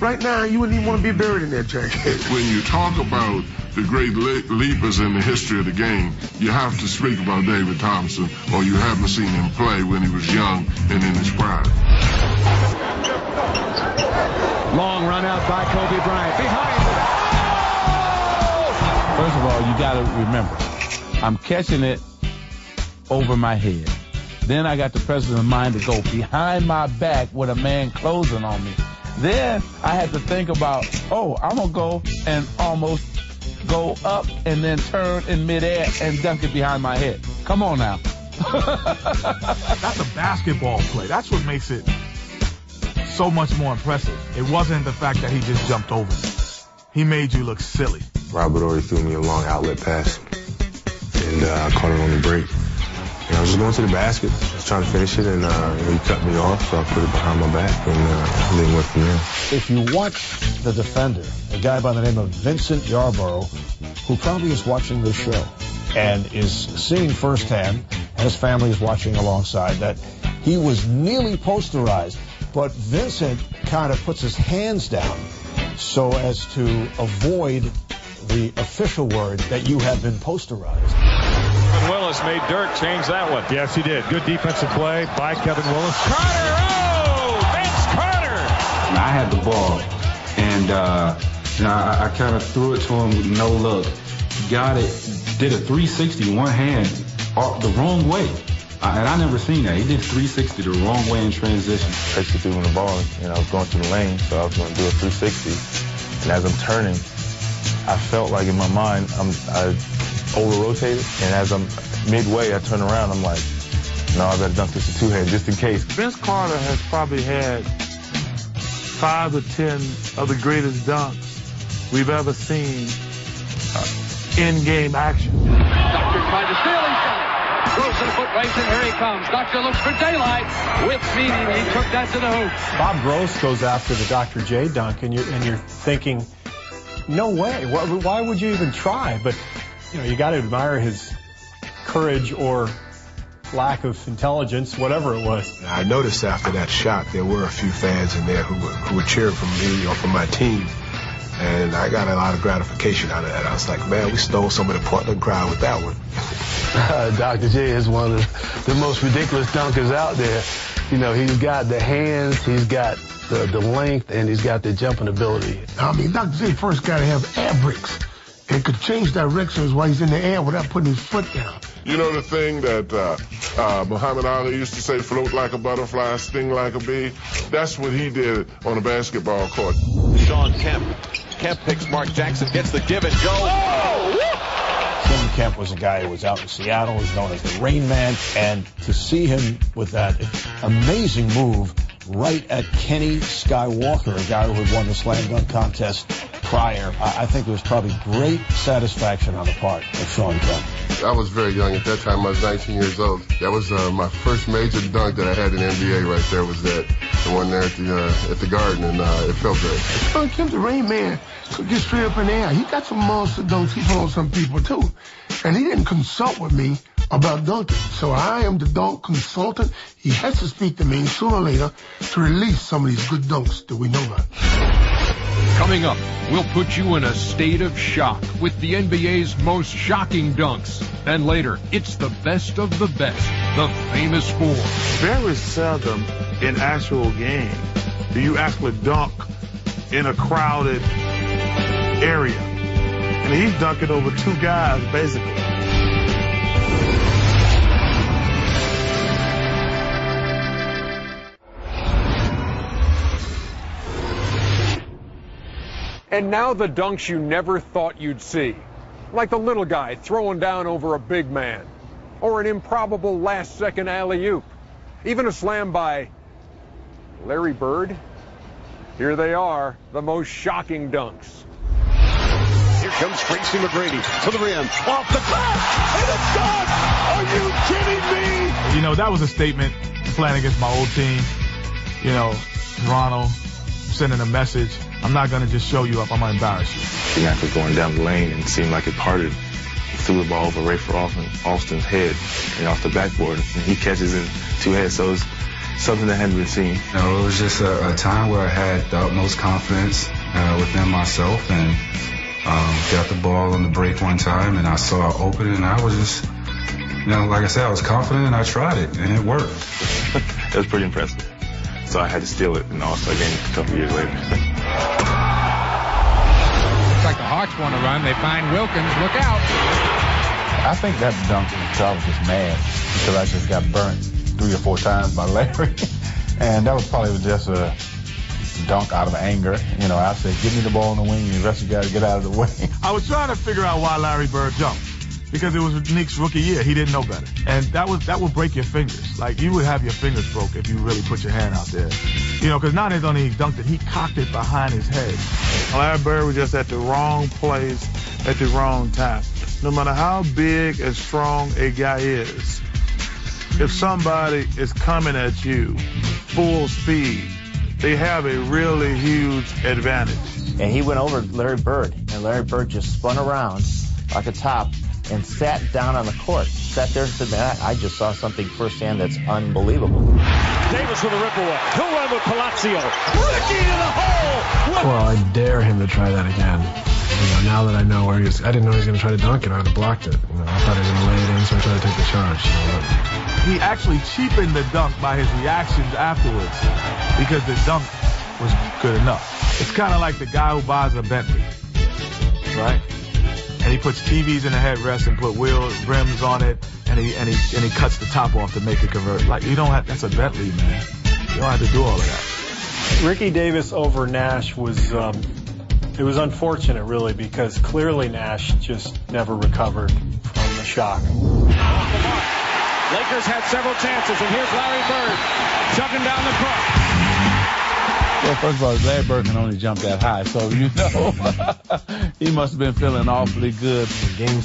right now, you wouldn't even want to be buried in that jacket. When you talk about the great leapers in the history of the game, you have to speak about David Thompson, or you haven't seen him play when he was young and in his prime. Long run out by Kobe Bryant. Behind. First of all, you got to remember, I'm catching it over my head. Then I got the presence of mind to go behind my back with a man closing on me. Then I had to think about, oh, I'm going to go and almost go up and then turn in midair and dunk it behind my head. Come on now. That's a basketball play. That's what makes it so much more impressive. It wasn't the fact that he just jumped over me. He made you look silly. Robert already threw me a long outlet pass, and I caught it on the break. And I was just going to the basket, just trying to finish it, and he cut me off, so I put it behind my back, and then went from there. If you watch the defender, a guy by the name of Vincent Yarborough, who probably is watching this show and is seeing firsthand, and his family is watching alongside, that he was nearly posterized, but Vincent kind of puts his hands down so as to avoid the official word that you have been posterized. Kevin Willis made Dirk change that one. Yes, he did. Good defensive play by Kevin Willis. Carter, oh, Vince Carter. I had the ball, and I kind of threw it to him with no look. Got it, did a 360 one hand the wrong way. And I never seen that. He did 360 the wrong way in transition. Basically threw him the ball, I was going through the lane, so I was going to do a 360. And as I'm turning, I felt like in my mind, I over-rotated. And as I'm midway, I turn around, I'm like, no, I better dunk this a two-hand just in case. Vince Carter has probably had 5 to 10 of the greatest dunks we've ever seen in game action. Doctor tried to steal his shot. Goes to the foot race, and here he comes. Doctor looks for daylight. With meaning, he took that to the hoop. Bob Gross goes after the Dr. J dunk, and you're thinking, no way. Why would you even try? But you got to admire his courage or lack of intelligence, whatever it was. I noticed after that shot, there were a few fans in there who were cheering for me or for my team. And I got a lot of gratification out of that. I was like, man, we stole some of the Portland crowd with that one. Dr. J is one of the most ridiculous dunkers out there. He's got the hands, he's got the length, and he's got the jumping ability. I mean, Dr. J first got to have air brakes and could change directions while he's in the air without putting his foot down. You know the thing that Muhammad Ali used to say, float like a butterfly, sting like a bee? That's what he did on a basketball court. Sean Kemp. Kemp picks Mark Jackson, gets the give and go. Oh! Tim Kemp was a guy who was out in Seattle, was known as the Rain Man, and to see him with that amazing move right at Kenny Skywalker, a guy who had won the slam dunk contest prior, I think it was probably great satisfaction on the part of Sean Kemp. I was very young at that time. I was 19 years old. That was my first major dunk that I had in the NBA right there, was the one there at the Garden, and it felt good. Sean Kemp, the Rain Man, could get straight up in the air. He got some monster dunks. He put on some people, too. And he didn't consult with me about dunking. So I am the dunk consultant. He has to speak to me sooner or later to release some of these good dunks that we know about. Coming up, we'll put you in a state of shock with the NBA's most shocking dunks. And later, it's the best of the best, the famous four. Very seldom in actual game do you actually dunk in a crowded area. And he's dunking over 2 guys, basically. And now the dunks you never thought you'd see. Like the little guy throwing down over a big man. Or an improbable last-second alley-oop. Even a slam by Larry Bird. Here they are, the most shocking dunks. Here comes Tracy McGrady to the rim. Off the back, and it's done! Are you kidding me? That was a statement playing against my old team. Toronto, sending a message. I'm not going to just show you up. I'm going to embarrass you. The after going down the lane and it seemed like it parted, he threw the ball over Ray Austin's head and off the backboard. And he catches in 2 heads. So something that hadn't been seen? It was just a time where I had the utmost confidence within myself, and got the ball on the break one time, and I saw it open, and I was just, like I said, I was confident, and I tried it, and it worked. It was pretty impressive. So I had to steal it in the All-Star game a couple years later. Looks like the Hawks want to run. They find Wilkins. Look out. I think that dunk, I was just mad because I just got burnt 3 or 4 times by Larry. And that was probably just a dunk out of anger. I said, give me the ball in the wing, and the rest of you guys get out of the way. I was trying to figure out why Larry Bird jumped. Because it was Nick's rookie year. He didn't know better. And that would break your fingers. Like, you would have your fingers broke if you really put your hand out there. Because not only he dunked it, he cocked it behind his head. Larry Bird was just at the wrong place at the wrong time. No matter how big and strong a guy is, if somebody is coming at you full speed, they have a really huge advantage. And he went over Larry Bird, and Larry Bird just spun around like a top and sat down on the court. Sat there and said, man, I just saw something firsthand that's unbelievable. Davis with a rip away. He'll run with Palazzo. Ricky to the hole. Well, I dare him to try that again. Now that I know where he is, I didn't know he was going to try to dunk it. I would have blocked it. I thought he was going to lay it in, so I tried to take the charge. He actually cheapened the dunk by his reactions afterwards because the dunk was good enough. It's kind of like the guy who buys a Bentley, right? And he puts TVs in the headrest and put wheel rims on it, and he cuts the top off to make it convert. Like, you don't have, that's a Bentley, man. You don't have to do all of that. Ricky Davis over Nash was, it was unfortunate, really, because clearly Nash just never recovered from the shock. Lakers had several chances, and here's Larry Bird chugging down the court. Well, first of all, Larry Bird can only jump that high, so he must have been feeling awfully good. Game